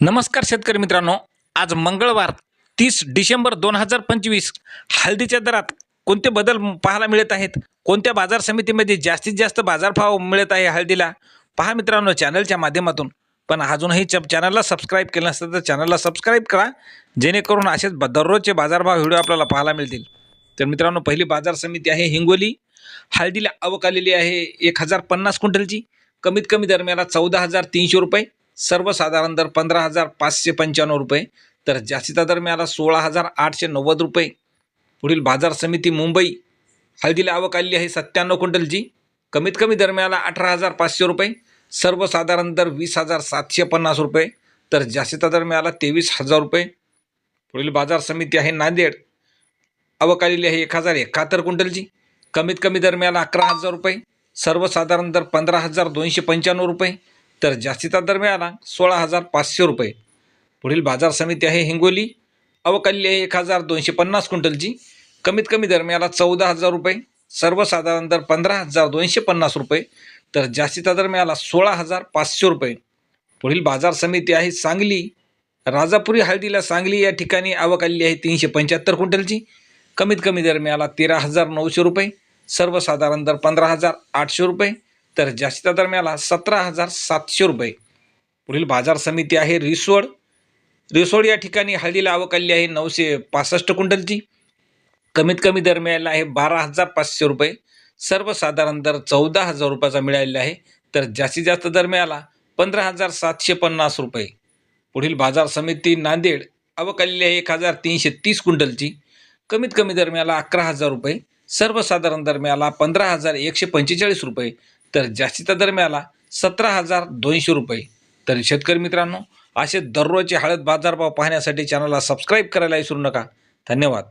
नमस्कार शेतकरी मित्रांनो, आज मंगळवार 30 डिसेंबर 2025 हळदीच्या दरात कोणते बदल पाहायला मिळत आहेत, कोणत्या बाजार समितीमध्ये जास्तीत जास्त बाजारभाव मिळत आहे हळदीला पहा मित्रांनो चॅनलच्या माध्यमातून. पण अजूनही चॅनलला सबस्क्राईब केलं नसेल तर चॅनलला सबस्क्राईब करा, जेणेकरून असेच दररोजचे बाजारभाव व्हिडिओ आपल्याला पाहायला मिळतील. तर मित्रांनो, पहिली बाजार समिती आहे हिंगोली. हळदीला आवक आलेली आहे 1050 क्विंटलची. कमीत कमी दरम्याला 14,300 रुपये, सर्वसाधारण दर 15,595 रुपये, तर जास्तीचा दर मिळाला 16,890 रुपये. पुढील बाजार समिती मुंबई. हळदीला आवक आलेली आहे 97 क्विंटलची. कमीत कमी दर मिळाला 18,500 रुपये, सर्वसाधारण दर 20,750 रुपये, तर जास्तीचा दर मिळाला 23,000 रुपये. पुढील बाजार समिती आहे नांदेड. आवक आलेली आहे 1,071 क्विंटलची. कमीत कमी दर मिळाला 11,000 रुपये, सर्वसाधारण दर 15,295 रुपये, तर जास्तीचा दर मिळाला 16,500 रुपये. पुढील बाजार समिती आहे हिंगोली. आवक आलेली आहे 1,250 क्विंटलची. कमीत कमी दर मिळाला 14,000 रुपये, सर्वसाधारण दर 15,250 रुपये, तर जास्तीचा दर मिळाला 16,500 रुपये. पुढील बाजार समिती आहे सांगली. राजापुरी हळदीला सांगली या ठिकाणी आवक आलेली आहे 375 क्विंटलची. कमीत कमी दर मिळाला 13,900 रुपये, सर्वसाधारण दर 15,800 रुपये, तर जास्तीचा दर मिळाला 17,700 रुपये. पुढील बाजार समिती आहे रिसोड. रिसोड या ठिकाणी हळदीला आवक आलेली आहे 965 क्विंटलची. कमीत कमी दर मिळाला आहे 12,500 रुपये, सर्वसाधारण दर 14,000 रुपयाचा मिळालेला आहे, तर जास्तीत जास्त दर मिळाला 15,750 रुपये. पुढील बाजार समिती नांदेड. आवक आलेली आहे 1,330 क्विंटलची. कमीत कमी दर मिळाला 11,000 रुपये, सर्वसाधारण दर मिळाला 15,145 रुपये, तर जास्तीचा दर मिळाला 17,200 रुपये. तर शेतकरी मित्रांनो, असे दररोजचे हळद बाजारभाव पाहण्यासाठी चॅनलला सबस्क्राईब करायला विसरू नका. धन्यवाद.